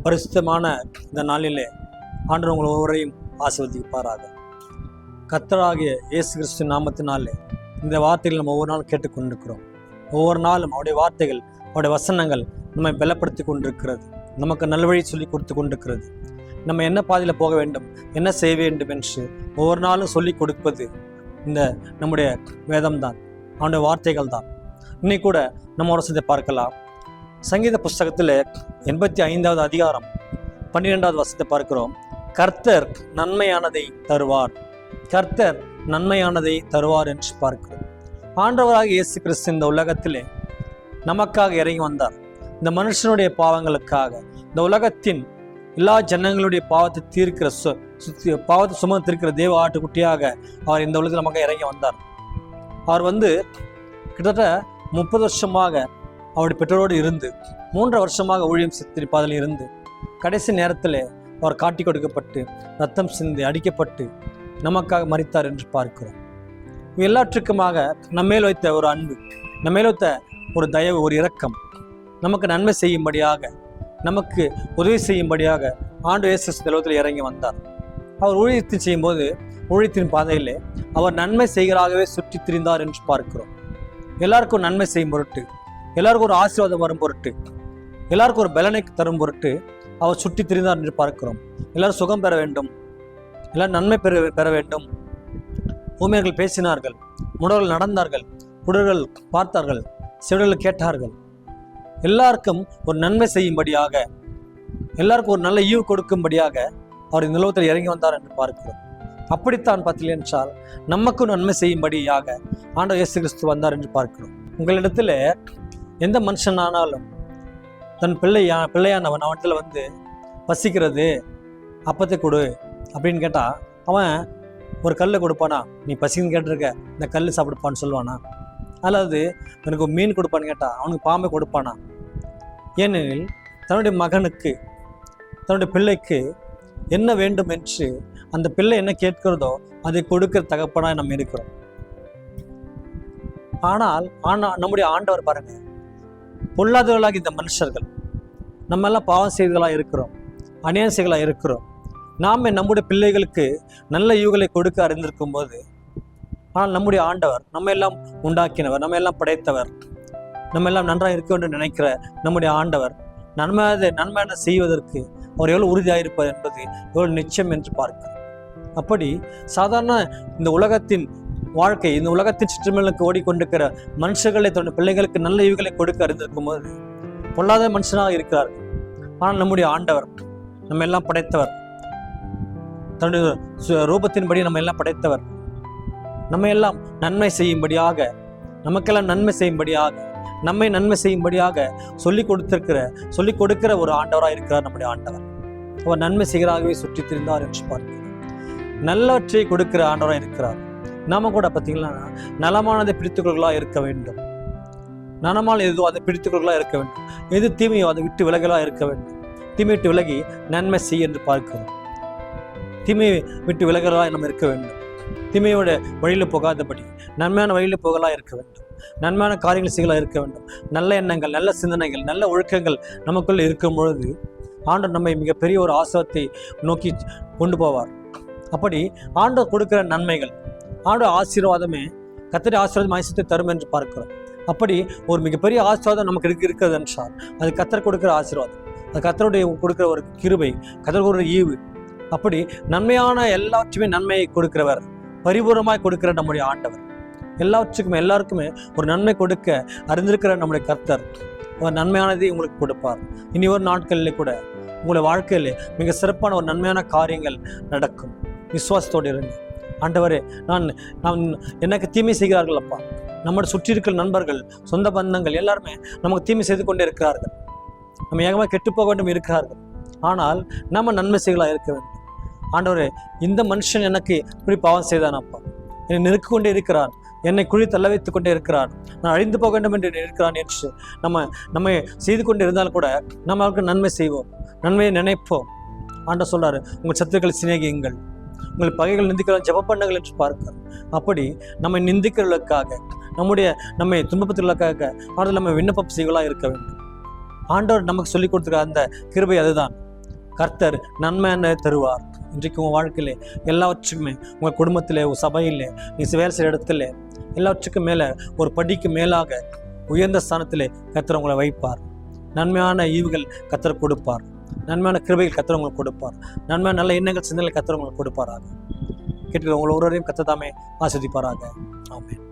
பரிசுத்தமான இந்த நாளிலே ஆண்டவர் உங்கள் ஒவ்வொருவரையும் ஆசீர்வதிப்பாராக. கர்த்தராகிய இயேசு கிறிஸ்து நாமத்தினாலே இந்த வார்த்தைகள் நம்ம ஒவ்வொரு நாளும் கேட்டுக்கொண்டிருக்கிறோம். ஒவ்வொரு நாளும் அவருடைய வார்த்தைகள், அவருடைய வசனங்கள் நம்மை பலப்படுத்தி கொண்டிருக்கிறது, நமக்கு நல்வழி சொல்லி கொடுத்து கொண்டிருக்கிறது. நம்ம என்ன பாதையில் போக வேண்டும், என்ன செய்ய வேண்டும் என்று ஒவ்வொரு நாளும் சொல்லி கொடுப்பது இந்த நம்முடைய வேதம்தான், அவனுடைய வார்த்தைகள் தான். இன்னைக்கு கூட நம்ம ஒரு வசனத்தை பார்க்கலாம். சங்கீத புஸ்தகத்தில் 85வது அதிகாரம் 12வது வசனத்தை பார்க்கிறோம். கர்த்தர் நன்மையானதை தருவார், கர்த்தர் நன்மையானதை தருவார் என்று பார்க்கிறோம். ஆண்டவராக இயேசு கிறிஸ்து இந்த உலகத்திலே நமக்காக இறங்கி வந்தார். இந்த மனுஷனுடைய பாவங்களுக்காக, இந்த உலகத்தின் எல்லா ஜனங்களுடைய பாவத்தை தீர்க்கிற பாவத்தை சுமந்திருக்கிற தேவ ஆட்டுக்குட்டியாக அவர் இந்த உலகத்தில் நமக்கு இறங்கி வந்தார். அவர் கிட்டத்தட்ட 30 வருஷமாக அவருடைய பெற்றோரோடு இருந்து 3 வருஷமாக ஊழியம் சித்திரிப்பாதில் இருந்து கடைசி நேரத்தில் அவர் காட்டி கொடுக்கப்பட்டு ரத்தம் சிந்தி அடிக்கப்பட்டு நமக்காக மரித்தார் என்று பார்க்கிறோம். எல்லாற்றுக்குமாக நம்மேல் வைத்த ஒரு அன்பு, நம்மேல் வைத்த ஒரு தயவு, ஒரு இரக்கம், நமக்கு நன்மை செய்யும்படியாக, நமக்கு உதவி செய்யும்படியாக ஆண்டவர் இயேசு உலகத்தில் இறங்கி வந்தார். அவர் ஊழியத்தை செய்யும்போது ஊழியத்தின் பாதையிலே அவர் நன்மை செய்கிறாகவே சுற்றி திரிந்தார் என்று பார்க்கிறோம். எல்லாருக்கும் நன்மை செய்யும் பொருட்டு, எல்லாருக்கும் ஒரு ஆசீர்வாதம் வரும் பொருட்டு, எல்லாருக்கும் ஒரு பலனை தரும் பொருட்டு அவர் சுற்றி திரிந்தார் என்று பார்க்கிறோம். எல்லாரும் சுகம் பெற வேண்டும், எல்லாரும் நன்மை பெற வேண்டும். ஊமையர்கள் பேசினார்கள், முடவர்கள் நடந்தார்கள், குருடர்கள் பார்த்தார்கள், செவிடர்கள் கேட்டார்கள். எல்லாருக்கும் ஒரு நன்மை செய்யும்படியாக, எல்லாருக்கும் ஒரு நல்ல ஈவு கொடுக்கும்படியாக அவர் இந்த உலகத்தில் இறங்கி வந்தார் என்று பார்க்கிறோம். அப்படித்தான் பார்த்தீர்கள் என்றால் நமக்கும் நன்மை செய்யும்படியாக ஆண்டவர் இயேசு கிறிஸ்து வந்தார் என்று பார்க்கிறோம். உங்களிடத்துல எந்த மனுஷனானாலும் தன் பிள்ளையானவன் அவனிடத்துல பசிக்கிறது, அப்பத்தை கொடு அப்படின்னு கேட்டா அவன் ஒரு கல்லை கொடுப்பானா? நீ பசிக்குன்னு கேட்டிருக்க, இந்த கல் சாப்பிடுப்பான்னு சொல்லுவானா? அல்லது எனக்கு ஒரு மீன் கொடுப்பான்னு கேட்டா அவனுக்கு பாம்பை கொடுப்பானா? ஏனெனில் தன்னுடைய மகனுக்கு, தன்னுடைய பிள்ளைக்கு என்ன வேண்டும் என்று அந்த பிள்ளை என்ன கேட்கிறதோ அதை கொடுக்கிற தகப்பனாய் நம்ம இருக்கிறோம். ஆனால் நம்முடைய ஆண்டவர் பாருங்க, பொல்லாதவர்களாக இந்த மனுஷர்கள் நம்ம எல்லாம் பாவம் செய்தவர்களாக இருக்கிறோம், அநியாயம் செய்தவர்களாக இருக்கிறோம். நாம் நம்முடைய பிள்ளைகளுக்கு நல்ல ஈவுகளை கொடுக்க அறிந்திருக்கும் போது, ஆனால் நம்முடைய ஆண்டவர் நம்ம எல்லாம் உண்டாக்கினவர், நம்ம எல்லாம் படைத்தவர், நம்ம எல்லாம் நன்றாக இருக்க வேண்டும் நினைக்கிற நம்முடைய ஆண்டவர் நன்மையான செய்வதற்கு அவர் எவ்வளவு உறுதியாயிருப்பார் என்பது எவ்வளவு நிச்சயம் என்று பார்க்கிறோம். அப்படி சாதாரண இந்த உலகத்தின் வாழ்க்கை, இந்த உலகத்தின் சிற்றமைகளுக்கு ஓடிக்கொண்டிருக்கிற மனுஷர்களை தன்னுடைய பிள்ளைகளுக்கு நல்ல ஈவுகளை கொடுக்க அறிந்திருக்கும் போது பொல்லாத மனுஷனாக இருக்கிறார்கள். ஆனால் நம்முடைய ஆண்டவர் நம்ம எல்லாம் படைத்தவர், தன்னுடைய ரூபத்தின்படி நம்ம எல்லாம் படைத்தவர், நம்ம எல்லாம் நன்மை செய்யும்படியாக, நமக்கெல்லாம் நன்மை செய்யும்படியாக, நம்மை நன்மை செய்யும்படியாக சொல்லிக் கொடுக்கிற ஒரு ஆண்டவராக இருக்கிறார் நம்முடைய ஆண்டவர். அவர் நன்மை செய்கிறாகவே சுற்றி திரிந்தார் என்று பார்க்கிறோம். நல்லவற்றை கொடுக்கிற ஆண்டவராக இருக்கிறார். நாம கூட பார்த்தீங்கன்னா நலமானதை பிடித்துக்கொள்களாக இருக்க வேண்டும், நலமான எதுவோ அதை பிடித்துக்கொள்களாக இருக்க வேண்டும், எது தீமையோ அதை விட்டு விலகலாக இருக்க வேண்டும். தீமை விட்டு விலகி நன்மை செய் என்று பார்க்கிறோம். தீமையை விட்டு விலகலாக நம்ம இருக்க வேண்டும், தீமையோட வழியில் போகாதபடி நன்மையான வழியில் போகலாம் இருக்க வேண்டும், நன்மையான காரியங்கள் செய்யலாம் இருக்க வேண்டும். நல்ல எண்ணங்கள், நல்ல சிந்தனைகள், நல்ல ஒழுக்கங்கள் நமக்குள்ள இருக்கும் பொழுது ஆண்டவர் நம்மை மிகப்பெரிய ஒரு ஆசீர்வாதத்தை நோக்கி கொண்டு போவார். அப்படி ஆண்டவர் கொடுக்கிற நன்மைகள், ஆண்டவர் ஆசீர்வாதமே கர்த்தருடைய ஆசீர்வாதம் ஆசீர்வாதத்தை தரும் என்று பார்க்கிறோம். அப்படி ஒரு மிகப்பெரிய ஆசீர்வாதம் நமக்கு இருக்கிறது என்றால் அது கர்த்தர் கொடுக்கிற ஆசீர்வாதம், அது கர்த்தருடைய கொடுக்கிற ஒரு கிருபை, கர்த்தருக்கு ஒரு ஈவு. அப்படி நன்மையான எல்லாவற்றுமே நன்மையை கொடுக்கிறவர், பரிபூர்ணமாய் கொடுக்கிற நம்முடைய ஆண்டவர், எல்லாருக்குமே ஒரு நன்மை கொடுக்க அறிந்திருக்கிற நம்முடைய கர்த்தர் ஒரு நன்மையானதை உங்களுக்கு கொடுப்பார். இனி ஒரு நாட்களிலே கூட உங்களுடைய வாழ்க்கையிலே மிக சிறப்பான ஒரு நன்மையான காரியங்கள் நடக்கும். விசுவாசத்தோடு இருங்க. ஆண்டவரே, நான் எனக்கு தீமை செய்கிறார்கள் அப்பா, நம்முடைய சுற்றி இருக்கிற நண்பர்கள், சொந்த பந்தங்கள் எல்லாருமே நமக்கு தீமை செய்து கொண்டே இருக்கிறார்கள், நம்ம ஏகமாக கெட்டு போக வேண்டும் இருக்கிறார்கள். ஆனால் நம்ம நன்மை செய்களாக இருக்க வேண்டும். ஆண்டவரே, இந்த மனுஷன் எனக்கு இப்படி பாவம் செய்தான் அப்பா, என்னை நெருக்கி கொண்டே இருக்கிறான், என்னை குழி தள்ள வைத்துக் கொண்டே இருக்கிறான், நான் அழிந்து போக வேண்டும் என்று இருக்கிறான் என்று நம்ம செய்து கொண்டு இருந்தாலும் கூட நம்ம அவருக்கு நன்மை செய்வோம், நன்மையை நினைப்போம். ஆண்டவர் சொல்றாரு, உங்கள் சத்துருக்களை சிநேகியுங்கள், உங்கள் பகைகள் நிந்திக்கிறோம் ஜெபம் பண்ணுங்கள் என்று பார்க்கிறோம். அப்படி நம்மை நிந்திக்கிறவர்களுக்காக, நம்மை துன்பப்படுத்துவதற்காக அவர்கள் நம்ம விண்ணப்பம் செய்வதாக இருக்க வேண்டும். ஆண்டவர் நமக்கு சொல்லிக் கொடுத்துருக்க அந்த கிருபை அதுதான். கர்த்தர் நன்மை தருவார். இன்றைக்கு உங்கள் வாழ்க்கையிலே எல்லாவற்றுக்குமே, உங்கள் குடும்பத்திலே, உங்கள் சபையிலே, நீ வேலை செய்கிற இடத்துல எல்லாவற்றுக்கும் மேலே ஒரு படிக்கு மேலாக உயர்ந்த ஸ்தானத்திலே கர்த்தர் உங்களை வைப்பார். நன்மையான ஈவுகள் கர்த்தர் கொடுப்பார். நன்மையான கிருபைகள் கர்த்தர் உங்களுக்கு கொடுப்பார். நன்மையான நல்ல எண்ணங்கள் சிந்தனைகள் கர்த்தர் உங்களுக்கு கொடுப்பாராக. கேட்கிற உங்களை ஒருவரையும் கர்த்தர் தாமே ஆசீர்வதிப்பாராக. ஆமென்.